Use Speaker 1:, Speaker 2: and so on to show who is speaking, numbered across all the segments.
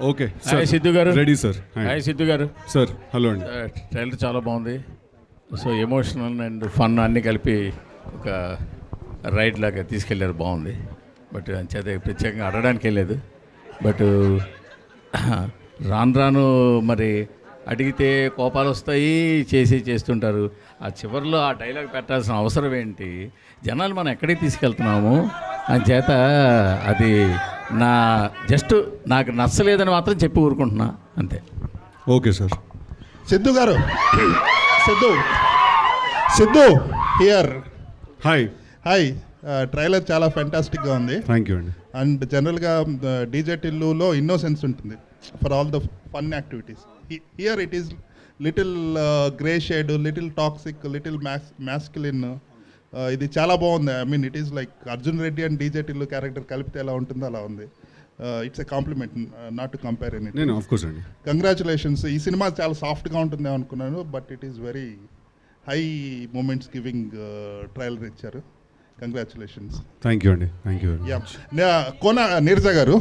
Speaker 1: Okay
Speaker 2: hi Siddhu గారు.
Speaker 1: Ready sir.
Speaker 2: Hi Siddhu గారు.
Speaker 1: Sir hello అండి.
Speaker 2: ట్రైలర్ చాలా బాగుంది. సో ఎమోషనల్ అండ్ ఫన్ అన్నీ కలిపి ఒక రైడ్ లాగా తీసుకెళ్ళారు, బాగుంది. బట్ అంచేత ప్రత్యేకంగా అడగడానికి లేదు. బట్ రాను రాను మరి అడిగితే కోపాలు వస్తాయి, చేస్తుంటారు. ఆ చివరిలో ఆ డైలాగ్ పెట్టాల్సిన అవసరం ఏంటి? జనాలు మనం ఎక్కడికి తీసుకెళ్తున్నాము అంచేత అది నాకు నచ్చలేదని మాత్రం చెప్పి ఊరుకుంటున్నా, అంతే.
Speaker 1: Okay sir.
Speaker 3: సిద్ధు గారు, Siddhu here.
Speaker 1: Hi.
Speaker 3: Hi. Trailer చాలా ఫ్యాంటాస్టిక్గా ఉంది.
Speaker 1: థ్యాంక్ యూ అండి.
Speaker 3: అండ్ జనరల్గా డీజే టిల్లులో ఇన్నోసెన్స్ ఉంటుంది for all the fun activities. Here it is little grey shade, little toxic, little masculine. ఇది చాలా బాగుంది. I mean it is like Arjun Reddy and DJ Tillu character కలిపితే ఎలా ఉంటుందో అలా ఉంది. It's a compliment, not to compare any.
Speaker 1: నేను ఆఫ్ కోర్స్ అండి.
Speaker 3: కంగ్రాచులేషన్స్. ఈ సినిమా చాలా సాఫ్ట్గా ఉంటుంది అనుకున్నాను, but it is very high moments giving trailer ఇచ్చారు. కంగ్రాచులేషన్స్.
Speaker 1: థ్యాంక్ యూ అండి. Thank you.
Speaker 3: కోన నీరజ గారు,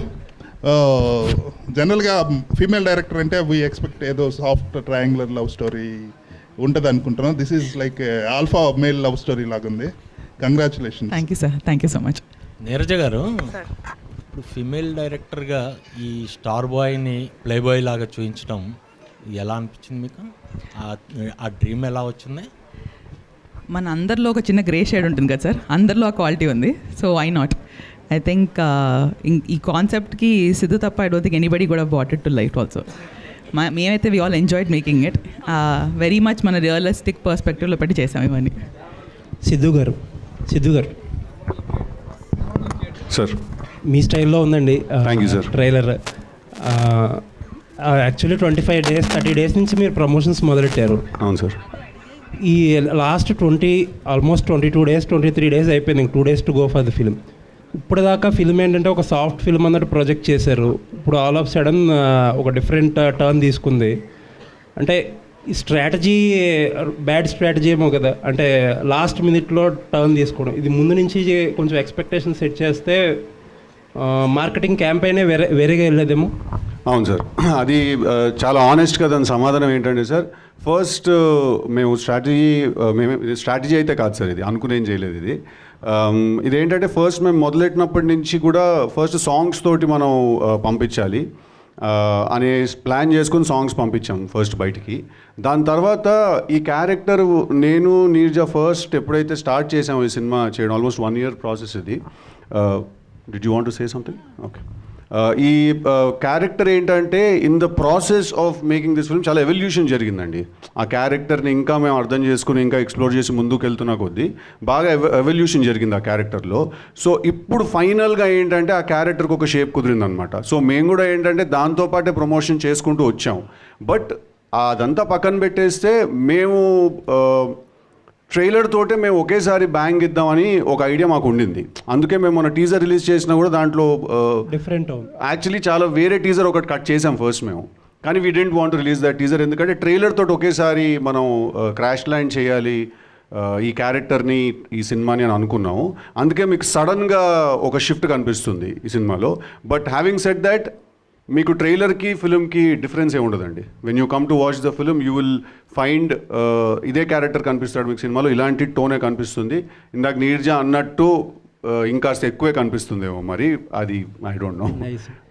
Speaker 3: జనరల్గా ఫీమేల్ డైరెక్టర్ అంటే వీ ఎక్స్పెక్ట్ ఏదో సాఫ్ట్ ట్రయాంగులర్ లవ్ స్టోరీ ఉంటుంది అనుకుంటున్నాను. This is like alpha male love story లాగుంది. Congratulations.
Speaker 4: Thank you sir. Thank you so much.
Speaker 5: Neeraja గారు, ఇప్పుడు ఫీమేల్ డైరెక్టర్గా ఈ స్టార్ బాయ్ని ప్లే బాయ్ లాగా చూపించడం ఎలా అనిపించింది మీకు? ఆ డ్రీమ్ ఎలా వచ్చింది?
Speaker 4: మన అందరిలో ఒక చిన్న గ్రే షేడ్ ఉంటుంది కదా సార్, అందరిలో ఆ క్వాలిటీ ఉంది. So why not? I think ఈ కాన్సెప్ట్కి సిద్ధు తప్ప ఐ డోంట్ థింక్ ఎనీబడి కూడా brought it to life also. మేమైతే we all enjoyed making it very much. మన రియలిస్టిక్ పర్స్పెక్టివ్లో పెట్టి చేసాం ఇవన్నీ.
Speaker 6: సిద్ధు గారు
Speaker 1: సార్,
Speaker 6: మీ స్టైల్లో ఉందండి.
Speaker 1: Thank you sir.
Speaker 6: Trailer actually 25 days 30 days నుంచి మీరు ప్రమోషన్స్ మొదలెట్టారు.
Speaker 1: అవును సార్.
Speaker 6: ఈ లాస్ట్ ఆల్మోస్ట్ 22 days 23 days అయిపోయింది. 2 days to go for the film. ఇప్పుడు దాకా ఫిల్మ్ ఏంటంటే ఒక సాఫ్ట్ ఫిల్మ్ అన్నట్టు ప్రొజెక్ట్ చేశారు. ఇప్పుడు ఆల్ ఆఫ్ సడన్ ఒక డిఫరెంట్ టర్న్ తీసుకుంది. అంటే ఈ స్ట్రాటజీ బ్యాడ్ స్ట్రాటజీ ఏమో కదా, అంటే లాస్ట్ మినిట్లో టర్న్ తీసుకోవడం. ఇది ముందు నుంచి కొంచెం ఎక్స్పెక్టేషన్ సెట్ చేస్తే మార్కెటింగ్ క్యాంపెయినే వేరేగా వెళ్ళేదేమో.
Speaker 1: అవును సార్, అది చాలా ఆనెస్ట్గా దాని సమాధానం ఏంటంటే సార్, ఫస్ట్ మేము స్ట్రాటజీ అయితే కాదు సార్, ఇది అనుకునేం చేయలేదు. ఇదేంటంటే ఫస్ట్ మేము మొదలెట్టినప్పటి నుంచి కూడా ఫస్ట్ సాంగ్స్ తోటి మనం పంపించాలి అనే ప్లాన్ చేసుకుని సాంగ్స్ పంపించాం ఫస్ట్ బయటికి. దాని తర్వాత ఈ క్యారెక్టర్ నేను నీర్జా ఫస్ట్ ఎప్పుడైతే స్టార్ట్ చేసాము ఈ సినిమా చేయడం, ఆల్మోస్ట్ 1 year ప్రాసెస్ ఇది. Did you want to say something? Okay. ఈ క్యారెక్టర్ ఏంటంటే in the process of making this film చాలా ఎవల్యూషన్ జరిగిందండి. ఆ క్యారెక్టర్ని ఇంకా మేము అర్థం చేసుకుని ఇంకా ఎక్స్ప్లోర్ చేసి ముందుకు వెళ్తున్న కొద్దీ బాగా ఎవల్యూషన్ జరిగింది ఆ క్యారెక్టర్లో. సో ఇప్పుడు ఫైనల్గా ఏంటంటే ఆ క్యారెక్టర్కి ఒక షేప్ కుదిరిందనమాట. సో మేము కూడా ఏంటంటే దాంతోపాటే ప్రమోషన్ చేసుకుంటూ వచ్చాం. బట్ అదంతా పక్కన పెట్టేస్తే మేము ట్రైలర్ తోటే మేము ఒకేసారి బ్యాంగ్ ఇద్దామని ఒక ఐడియా మాకు ఉండింది. అందుకే మేము మన టీజర్ రిలీజ్ చేసినా కూడా దాంట్లో
Speaker 6: డిఫరెంట్
Speaker 1: యాక్చువల్లీ చాలా వేరే టీజర్ ఒకటి కట్ చేసాం ఫస్ట్ మేము. కానీ we didn't want release that teaser, ఎందుకంటే ట్రైలర్ తోటి ఒకేసారి మనం క్రాష్ ల్యాండ్ చేయాలి ఈ క్యారెక్టర్ని, ఈ సినిమాని అని అనుకున్నాము. అందుకే మీకు సడన్గా ఒక షిఫ్ట్ కనిపిస్తుంది ఈ సినిమాలో. బట్ హ్యావింగ్ సెడ్ దట్, మీకు ట్రైలర్కి ఫిల్మ్కి డిఫరెన్స్ ఏమి ఉండదండి. When you come to watch the film you will find ఇదే క్యారెక్టర్ కనిపిస్తాడు మీకు సినిమాలో, ఇలాంటి టోనే కనిపిస్తుంది. ఇందాక నీర్జా అన్నట్టు ఇంకాస్త ఎక్కువే కనిపిస్తుందేమో, మరి అది I don't know,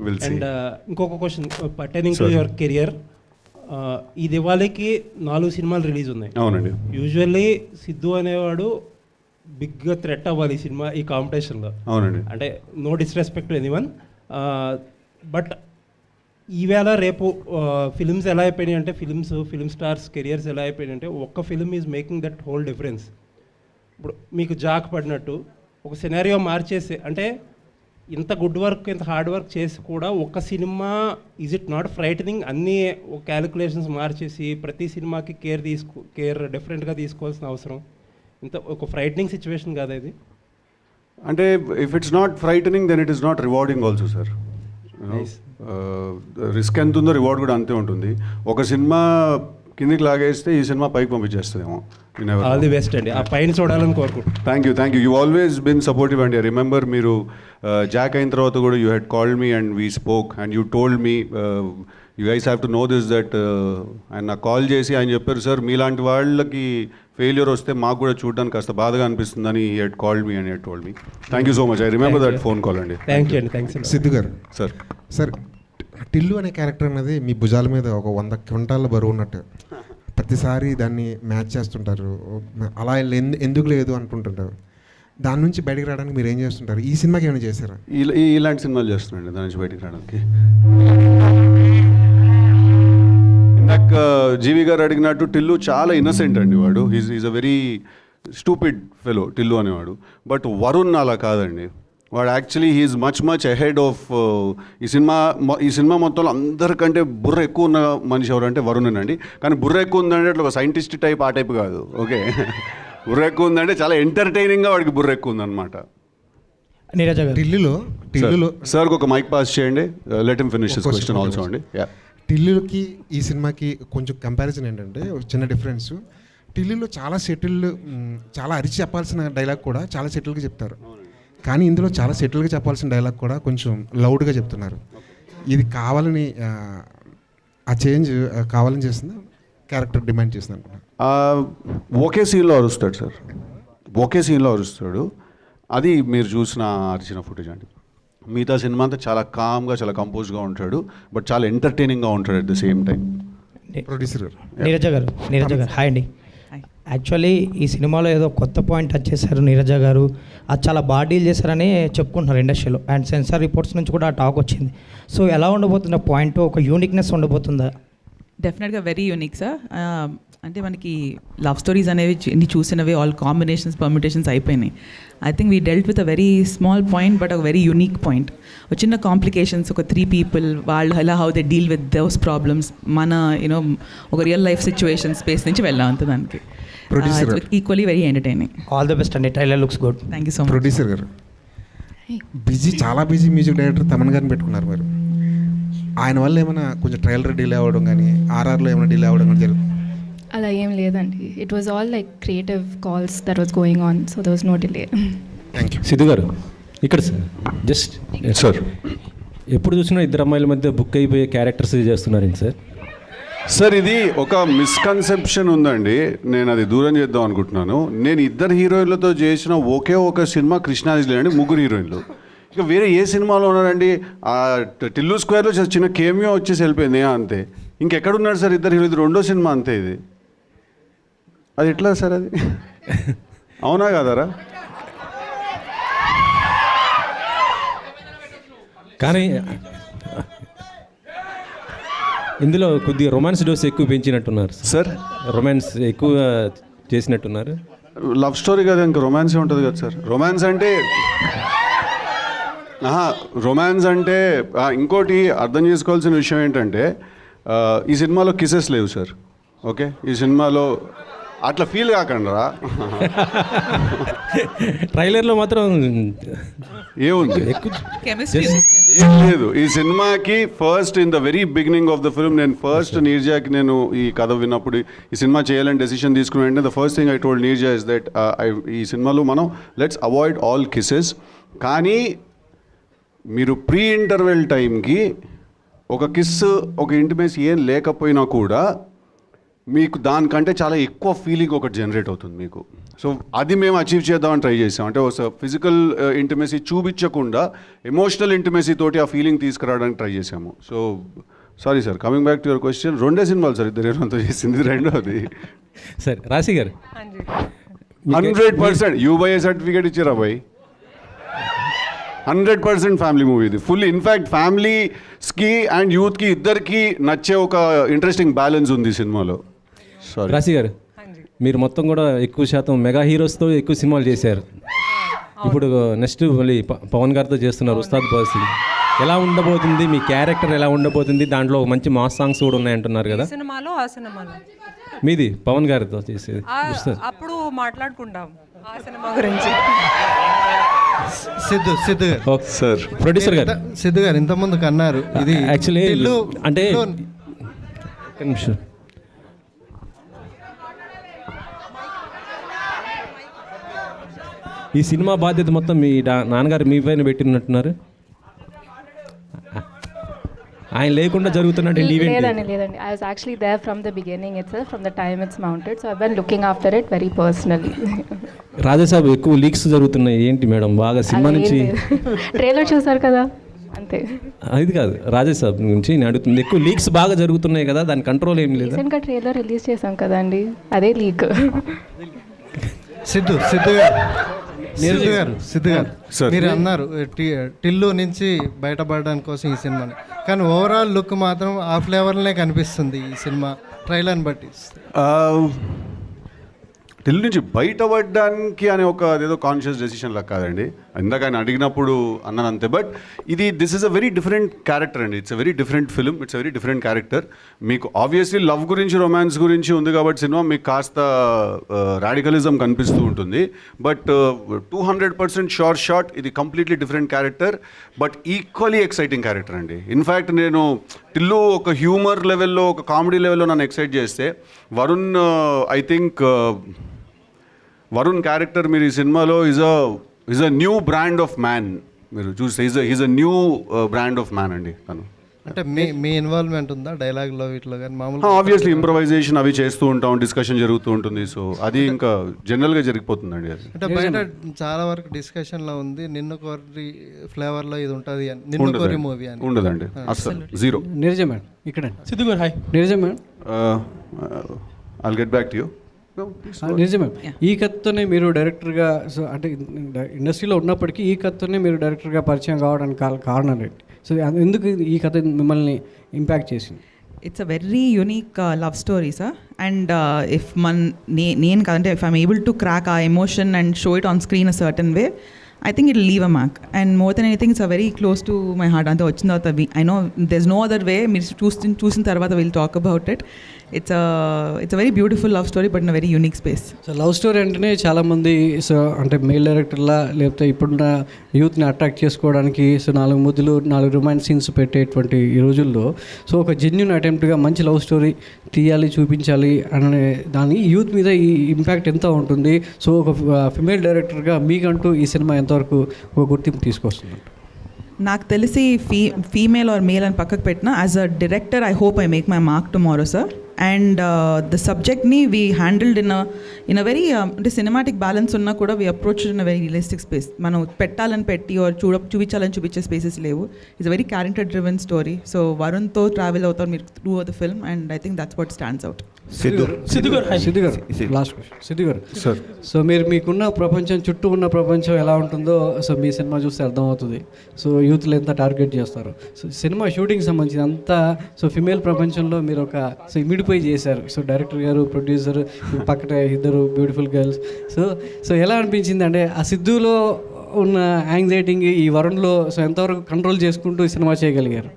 Speaker 1: will see.
Speaker 6: And ఇంకొక question pertaining to your career. ఈ దివాళీకి 4 సినిమాలు రిలీజ్ ఉన్నాయి.
Speaker 1: అవునండి.
Speaker 6: యూజువల్లీ సిద్ధు అనేవాడు బిగ్గా థ్రెట్ అవ్వాలి ఈ సినిమా ఈ కాంపిటీషన్లో.
Speaker 1: అవునండి.
Speaker 6: అంటే no disrespect to anyone, but ఈవేళ రేపు ఫిల్మ్స్ ఎలా అయిపోయినాయి అంటే ఫిల్మ్ స్టార్స్ కెరియర్స్ ఎలా అయిపోయినాయి అంటే ఒక్క film is making that whole difference. ఇప్పుడు మీకు జాక్ పడినట్టు ఒక సినారియో మార్చేసి, అంటే ఇంత గుడ్ వర్క్ ఇంత హార్డ్ వర్క్ చేసి కూడా ఒక్క cinema is it not frightening? అన్నీ క్యాలిక్యులేషన్స్ మార్చేసి ప్రతి సినిమాకి కేర్ డిఫరెంట్గా తీసుకోవాల్సిన అవసరం ఇంత ఒక ఫ్రైటనింగ్ సిచ్యువేషన్ కాదా ఇది?
Speaker 1: అంటే if it's not frightening then it is not rewarding also sir. Risk ఎంత ఉందో రివార్డ్ కూడా అంతే ఉంటుంది. ఒక సినిమా కిందికి లాగేస్తే ఈ సినిమా పైకి పంపించేస్తుందేమో.
Speaker 6: ఆల్ ది బెస్ట్ అండి, ఆ పైన చూడాలని కోరుకుంటున్నాను.
Speaker 1: Thank you you always been supportive అండి. ఐ రిమెంబర్ మీరు జాక్ అయిన తర్వాత కూడా you had called me and we spoke and you told me you guys have to know this that ఆయన నాకు కాల్ చేసి ఆయన చెప్పారు, సార్ మీలాంటి వాళ్ళకి ఫెయిల్యూర్ వస్తే మాకు కూడా చూడడానికి కాస్త బాధగా అనిపిస్తుందని he had called me and had told me. Thank you so much. I remember that phone call అండి.
Speaker 6: థ్యాంక్ యూ అండి, థ్యాంక్స్.
Speaker 7: సిద్ధు గారు
Speaker 1: సార్
Speaker 7: సార్, టిల్లు అనే క్యారెక్టర్ అనేది మీ భుజాల మీద ఒక 100 క్వింటాల బరువు ఉన్నట్టు ప్రతిసారి దాన్ని మ్యాచ్ చేస్తుంటారు, అలా ఎందుకు లేదు అంటుంటుంటారు. దాని నుంచి బయటకు రావడానికి మీరు ఏం చేస్తుంటారు? ఈ సినిమాకి ఏమైనా చేశారా?
Speaker 1: ఇలాంటి సినిమాలు చేస్తున్నాండి దాని నుంచి బయటికి రావడానికి. ఇందాక జీవి గారు అడిగినట్టు టిల్లు చాలా ఇన్నసెంట్ అండి. వాడు is a very stupid fellow Tillu అనేవాడు. బట్ వరుణ్ అలా కాదండి. వాడు actually he is much ahead of ఈ సినిమా మొత్తంలో అందరికంటే బుర్ర ఎక్కువ ఉన్న మనిషి ఎవరంటే వరుణ్ అండి. కానీ బుర్ర ఎక్కువ ఉందంటే అట్లా ఒక సైంటిస్ట్ టైప్ ఆ టైప్ కాదు. ఓకే, బుర్ర ఎక్కువ ఉందంటే చాలా ఎంటర్టైనింగ్గా వాడికి బుర్ర ఎక్కువ ఉందన్నమాట.
Speaker 8: నీరజ గారు,
Speaker 7: టిల్లులో
Speaker 1: సార్కి ఒక మైక్ పాస్ చేయండి. Let him finish this question also అండి.
Speaker 7: టిల్లుకి ఈ సినిమాకి కొంచెం కంపారిజన్ ఏంటంటే చిన్న డిఫరెన్స్. టిల్లులో చాలా సెటిల్డ్, చాలా అరిచి చెప్పాల్సిన డైలాగ్ కూడా చాలా సెటిల్గా చెప్తారు. కానీ ఇందులో చాలా సెటిల్గా చెప్పాల్సిన డైలాగ్ కూడా కొంచెం లౌడ్గా చెప్తున్నారు. ఇది కావాలని ఆ చేంజ్ కావాలని చేస్తుందా, క్యారెక్టర్ డిమాండ్ చేస్తుంది అనుకున్నా?
Speaker 1: ఒకే సీన్లో అరుస్తాడు సార్, ఒకే సీన్లో అరుస్తాడు. అది మీరు చూసిన అరిచిన ఫుటేజ్ అండి. మిగతా సినిమా అంతా చాలా కామ్గా, చాలా కంపోజ్గా ఉంటాడు, బట్ చాలా ఎంటర్టైనింగ్గా ఉంటాడు at the same time.
Speaker 7: Producer గారు,
Speaker 8: నీరజ గారు హాయ్ అండి. యాక్చువల్లీ ఈ సినిమాలో ఏదో కొత్త పాయింట్ టచ్ చేశారు నీరజ గారు, అది చాలా బాగా డీల్ చేశారని చెప్పుకుంటున్నారు ఇండస్ట్రీలో. అండ్ సెన్సార్ రిపోర్ట్స్ నుంచి కూడా ఆ టాక్ వచ్చింది. సో ఎలా ఉండబోతుంది ఆ పాయింట్, ఒక యూనిక్నెస్ ఉండబోతుందా?
Speaker 4: డెఫినెట్గా వెరీ యూనిక్ సార్. అంటే మనకి లవ్ స్టోరీస్ అనేవి ఇన్ని చూసినవి ఆల్ కాంబినేషన్స్ పర్మిటేషన్స్ అయిపోయినాయి. I think we dealt with a very small point but ఒక వెరీ యూనిక్ పాయింట్. ఒక చిన్న కాంప్లికేషన్స్, ఒక 3 people వాళ్ళు ఎలా how they deal with those problems, మన యూనో ఒక రియల్ లైఫ్ సిచ్యువేషన్ స్పేస్ నుంచి వెళ్ళాం అంత దానికి. Equally very entertaining.
Speaker 8: All the best అండి, trailer looks good.
Speaker 4: Thank you so much.
Speaker 7: Producer గారు, చాలా బిజీ మ్యూజిక్ డైరెక్టర్ తమన్ గారిని పెట్టుకున్నారు మీరు. ఆయన వల్ల ఏమైనా కొంచెం ట్రైలర్ డిలే అవ్వడం కానీ, ఆర్ఆర్లో ఏమైనా డిలే అవ్వడం కానీ జరుగుతుంది?
Speaker 9: అలా ఏం లేదండి. It was all like creative calls that was going on, so there was no delay.
Speaker 7: Thank you.
Speaker 10: Siddhu గారు ఇక్కడ సార్, జస్ట్
Speaker 1: సార్
Speaker 10: ఎప్పుడు చూసినా ఇద్దరు అమ్మాయిల మధ్య బుక్ అయిపోయే క్యారెక్టర్స్ చేస్తున్నారండి సార్.
Speaker 1: సార్ ఇది ఒక మిస్కన్సెప్షన్ ఉందండి, నేను అది దూరం చేద్దాం అనుకుంటున్నాను. నేను ఇద్దరు హీరోయిన్లతో చేసిన ఒకే ఒక సినిమా కృష్ణాజిలే అండి, 3 హీరోయిన్లు. ఇక వేరే ఏ సినిమాలో ఉన్నారండి? ఆ టిల్లు స్క్వేర్లో చిన్న కేమియో వచ్చేసి వెళ్ళిపోయింది అంతే. ఇంకెక్కడున్నాడు సార్ ఇద్దరు హీరో? ఇది 2వ సినిమా అంతే. ఇది అది ఎట్లా సార్ అది? అవునా కాదరా?
Speaker 10: కానీ ఇందులో కొద్దిగా రొమాన్స్ డోస్ ఎక్కువ పెంచినట్టున్నారు
Speaker 1: సార్.
Speaker 10: రొమాన్స్ ఎక్కువ చేసినట్టున్నారు.
Speaker 1: లవ్ స్టోరీ కదా, ఇంకా రొమాన్సే ఉంటుంది కదా సార్. రొమాన్స్ అంటే ఇంకోటి అర్థం చేసుకోవాల్సిన విషయం ఏంటంటే ఈ సినిమాలో కిసెస్ లేవు సార్. ఓకే, ఈ సినిమాలో అట్లా ఫీల్ కాకుండా
Speaker 10: ట్రైలర్లో మాత్రం
Speaker 1: ఏముంది, ఏం లేదు. ఈ సినిమాకి first in the very beginning of the film నేను ఫస్ట్ నీర్జాకి నేను ఈ కథ విన్నప్పుడు ఈ సినిమా చేయాలని డెసిషన్ తీసుకుని వెంటనే the first thing I told Neerja is that ఈ సినిమాలో మనం లెట్స్ అవాయిడ్ ఆల్ కిసెస్. కానీ మీరు ప్రీ ఇంటర్వెల్ టైంకి ఒక కిస్, ఒక ఇంటిమేసి ఏం లేకపోయినా కూడా మీకు దానికంటే చాలా ఎక్కువ ఫీలింగ్ ఒకటి జనరేట్ అవుతుంది మీకు. సో అది మేము అచీవ్ చేద్దామని ట్రై చేసాం. అంటే ఒక ఫిజికల్ ఇంటిమేసీ చూపించకుండా ఎమోషనల్ ఇంటిమేసీ తోటి ఆ ఫీలింగ్ తీసుకురావడానికి ట్రై చేసాము. So sorry sir, coming back to your question, 2 సినిమాలు సార్ ఇద్దరు హీరోతో చేసింది, 2వది.
Speaker 10: సరే రాశి గారు,
Speaker 1: 100% యూబైఏ సర్టిఫికేట్ ఇచ్చారా బాయ్? 100% ఫ్యామిలీ మూవీ ఇది. ఫుల్ ఇన్ఫ్యాక్ట్ ఫ్యామిలీస్కి అండ్ యూత్కి ఇద్దరికి నచ్చే ఒక ఇంట్రెస్టింగ్ బ్యాలెన్స్ ఉంది ఈ సినిమాలో.
Speaker 10: రాశి గారు, మీరు మొత్తం కూడా ఎక్కువ శాతం మెగా హీరోస్తో ఎక్కువ సినిమాలు చేశారు. ఇప్పుడు నెక్స్ట్ మళ్ళీ పవన్ గారితో చేస్తున్నారు ఉస్తాద్ భగత్ సింగ్. ఎలా ఉండబోతుంది మీ క్యారెక్టర్, ఎలా ఉండబోతుంది? దాంట్లో మంచి మాస్ సాంగ్స్ కూడా ఉన్నాయంటున్నారు కదా.
Speaker 11: సినిమాలో ఆ సినిమాలో
Speaker 10: మీది పవన్ గారితో చేసేది
Speaker 11: అప్పుడు మాట్లాడుకుంటాం ఆ సినిమా గురించి.
Speaker 12: సిద్ధు గారు
Speaker 1: సార్,
Speaker 10: ప్రొడ్యూసర్ గారు,
Speaker 12: సిద్ధు గారు ఇంతకుముందుకు అన్నారు ఇది
Speaker 10: యాక్చువల్లీ అంటే ఈ సినిమా బాధ్యత మొత్తం మీ నాన్నగారు మీ పైన పెట్టినట్టున్నారు. ఆయన లేకుండా జరుగుతున్నట్టు ఈవెంట్.
Speaker 9: లేదండి I was actually there from the beginning itself, from the time it's mounted, so I've been looking after it very personally.
Speaker 10: Raja Saab ఎక్కువ లీక్స్ జరుగుతున్నాయి ఏంటి మేడం? బాగా సినిమా నుంచి
Speaker 9: ట్రైలర్ చూసారు కదా, అంతే.
Speaker 10: అది కాదు, రాజాసాబ్ నుంచి నేను అడుగుతుంది. ఎక్కువ లీక్స్ బాగా జరుగుతున్నాయి కదా, దాని కంట్రోల్ ఏం లేదు.
Speaker 9: రీసెంట్గా ట్రైలర్ రిలీజ్ చేసాం కదండి, అదే లీక్.
Speaker 12: సిద్ధు గారు మీరు అన్నారు టిల్లు నుంచి బయటపడడానికి కోసం ఈ సినిమాని, కానీ ఓవరాల్ లుక్ మాత్రం ఆ ఫ్లేవర్లనే కనిపిస్తుంది ఈ సినిమా ట్రైలర్ని బట్టి.
Speaker 1: టిల్లు నుంచి బయటపడడానికి అనే ఒక అదేదో కాన్షియస్ డెసిషన్ లా కాదండి. ఇందాక ఆయన అడిగినప్పుడు అన్నాను అంతే. But this is a very different character అండి. It's a very different film, it's a very different character. మీకు ఆబ్వియస్లీ లవ్ గురించి, రొమాన్స్ గురించి ఉంది కాబట్టి సినిమా మీకు కాస్త రాడికలిజం కనిపిస్తూ ఉంటుంది. బట్ 200% షార్ట్ ఇది completely different character, but equally exciting character అండి. ఇన్ఫ్యాక్ట్ నేను టిల్లు ఒక హ్యూమర్ లెవెల్లో, ఒక కామెడీ లెవెల్లో నన్ను ఎక్సైట్ చేస్తే, Varun I think Varun character మీరు ఈ సినిమాలో is a new brand of man. మీరు చూస్తే is a new brand of man అండి తను.
Speaker 12: అంటే మీ ఇన్వాల్వ్మెంట్ ఉందా డైలాగ్లో వీటిలో కానీ? మామూలుగా
Speaker 1: ఆబ్వియస్లీ ఇంప్రవైజేషన్ అవి చేస్తూ ఉంటాం, డిస్కషన్ జరుగుతూ ఉంటుంది. సో అది ఇంకా జనరల్గా జరిగిపోతుందండి. అది
Speaker 12: అంటే బయట చాలా వరకు డిస్కషన్లో ఉంది, నిన్ను కోరి ఫ్లేవర్లో ఇది ఉంటుంది అని, నిన్ను కోరి మూవీ అని
Speaker 1: ఉండదండి అసలు, జీరో.
Speaker 13: నీరజ మేడం ఇక్కడ. సిద్ధు గారు hi. Neeraja madam,
Speaker 1: I'll get back to you.
Speaker 13: నిజమే మేడం, ఈ కథతోనే మీరు డైరెక్టర్గా, సో అంటే ఇండస్ట్రీలో ఉన్నప్పటికీ ఈ కథతోనే మీరు డైరెక్టర్గా పరిచయం కావడానికి కారణం ఏంటి? సో ఎందుకు ఈ కథ మిమ్మల్ని ఇంపాక్ట్ చేసింది?
Speaker 4: It's a very unique love story sir. And if నేను కాదంటే if I'm able to crack ఆ emotion and show it on screen a certain way, I think it'll leave a mark. And more than anything, it's a very close to my heart. Ante vachin tarvata I know there's no other way. Meer chusin tarvata we'll talk about it. It's a very beautiful love story, but in a very unique space.
Speaker 13: So love story అంటేనే చాలామంది so అంటే mail డైరెక్టర్లా లేకపోతే ఇప్పుడున్న యూత్ని attract చేసుకోవడానికి so 4 ముద్దులు 4 romance scenes పెట్టేటువంటి ఈ రోజుల్లో సో ఒక జెన్యున్ అటెంప్ట్గా మంచి లవ్ స్టోరీ తీయాలి, చూపించాలి అనే దాని యూత్ మీద ఈ ఇంపాక్ట్ ఎంత ఉంటుంది? సో ఒక ఫిమేల్ డైరెక్టర్గా మీకంటూ ఈ సినిమా ఎంతవరకు ఒక గుర్తింపు తీసుకొస్తుంది?
Speaker 4: నాకు తెలిసి ఫీమేల్ ఆర్ మేల్ అని పక్కకు పెట్టిన, as a director I hope I make my mark tomorrow sir. And the సబ్జెక్ట్ని we handled in a very అంటే సినిమాటిక్ బ్యాలెన్స్ ఉన్నా కూడా we approach in a very realistic space. మనం పెట్టాలని పెట్టి ఆర్ చూపించాలని చూపించే స్పేసెస్ లేవు. It's a very character driven story. So వరుణ్తో ట్రావెల్ అవుతారు మీరు through the film, and I think that's what stands out.
Speaker 13: Siddhu గారు లాస్ట్ క్వశ్చన్. సిద్ధు గారు
Speaker 1: సార్,
Speaker 13: సో మీరు మీకున్న ప్రపంచం, చుట్టూ ఉన్న ప్రపంచం ఎలా ఉంటుందో సో మీ సినిమా చూస్తే అర్థమవుతుంది. సో యూత్లో ఎంత టార్గెట్ చేస్తారు. సో సినిమా షూటింగ్ సంబంధించి అంతా సో ఫిమేల్ ప్రపంచంలో మీరు ఒక సో ఇమిడిపోయి చేశారు. సో డైరెక్టర్ గారు, ప్రొడ్యూసర్, పక్కన 2 బ్యూటిఫుల్ గర్ల్స్. సో ఎలా అనిపించింది అంటే ఆ సిద్ధులో ఉన్న యాంగ్జైటింగ్ ఈ వరుణ్లో సో ఎంతవరకు కంట్రోల్ చేసుకుంటూ ఈ సినిమా చేయగలిగారు?